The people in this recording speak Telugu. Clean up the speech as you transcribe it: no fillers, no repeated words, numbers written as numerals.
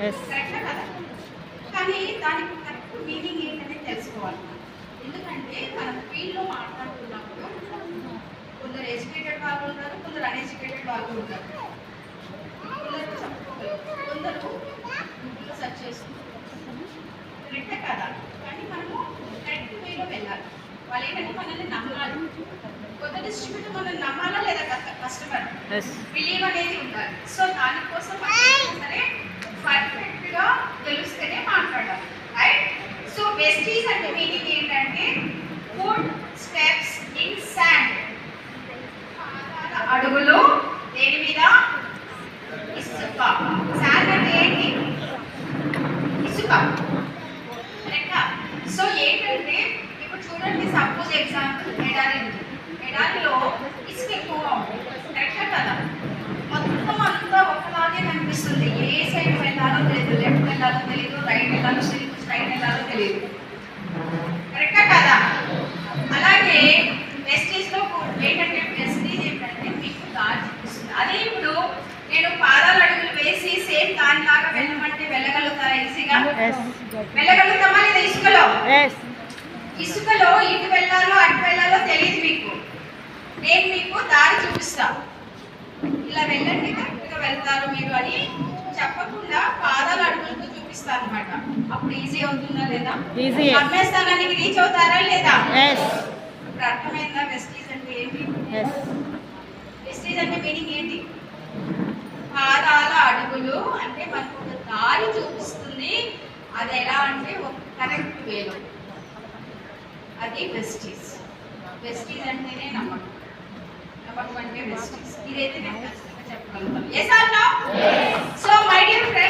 కరెక్టా కదా? కానీ దానికి కరెక్ట్ మీనింగ్ ఏంటనేది తెలుసుకోవాలి. ఎందుకంటే మనం ఫీల్డ్లో మాట్లాడుతున్నప్పుడు కొందరు ఎడ్యుకేటెడ్ వాళ్ళు ఉంటారు, కొందరు అన్ఎడ్యుకేటెడ్ వాళ్ళు ఉంటారు. కొందరు చెప్పుకోగలరు, కొందరు గూగుల్లో సెర్చ్ చేసుకుంటారు. కరెక్టే కదా? కానీ మనము కరెక్ట్ వేలో వెళ్ళాలి. వాళ్ళు ఏంటంటే మనల్ని నమ్మాలి. కొత్త డిస్ట్రిబ్యూటర్ మనల్ని నమ్మాలా లేదా కస్టమర్ బిలీవ్ అనేది ఉండాలి. సో దానికోసం సరే పర్ఫెక్ట్గా తెలుస్తేనే మాట్లాడాలి. రైట్? సో వెస్టీజ్ అంటే మీనింగ్ ఏంటంటే ఫుడ్ స్టెప్స్ ఇన్ శాండ్, అడుగులు దేని మీద? ఇసుక. శాండ్ అంటే ఏంటి? ఇసుక. కరెక్టా? సో ఏంటంటే ఇప్పుడు చూడండి, సపోజ్ ఎగ్జాంపుల్ ఎడారి ఉంది. ఎడారిలో ఇసుక ఎక్కువగా ఉంటుంది. కరెక్టా కదా? మొత్తం అంతా ఒకలాగే కనిపిస్తుంది. ఏ సైడ్ వెళ్ళాలో తెలియదు, లెఫ్ట్ వెళ్ళాలో తెలియదు, రైట్ వెళ్ళాలో తెలియదు, స్ట్రైట్ వెళ్ళాలో తెలియదు. కరెక్టా కదా? అలాగే వెస్టీజ్లో ఏంటంటే వెస్టీజ్ ఏంటంటే మీకు దారి చూపిస్తుంది. అదే ఇప్పుడు నేను పాదాలు అడుగులు వేసి సేమ్ దానిలాగా వెళ్ళమంటే వెళ్ళగలుగుతారా? ఈజీగా వెళ్ళగలుగుతామా లేదా? ఇసుకలో ఇటు వెళ్ళాలో అటు వెళ్ళాలో తెలియదు మీకు. నేను మీకు దారి చూపిస్తా, ఇలా వెళ్ళండి కరెక్ట్గా వెళ్తారు మీరు అని చెప్పకుండా పాదాలు అడుగులతో చూపిస్తాను అనమాట. అప్పుడు ఈజీ అవుతుందా లేదా? గమ్యస్థానానికి రీచ్ అవుతారా లేదా? ఇప్పుడు అర్థమైందా వెస్టీజ్ అంటే ఏంటి? వెస్టీజ్ అంటే మీనింగ్ ఏంటి? పాదాల అడుగులు అంటే మనకు ఒక దారి చూపిస్తుంది. అది ఎలా అంటే ఒక కరెక్ట్ వేలో, అది వెస్టీజ్. వెస్టీజ్ అంటేనే నమ్మకం. నమ్మకం అంటే వెస్టీజ్. ఇదైతే నేను ఖచ్చితంగా చెప్పగలుగుతాను. Yes or no? So my dear friends,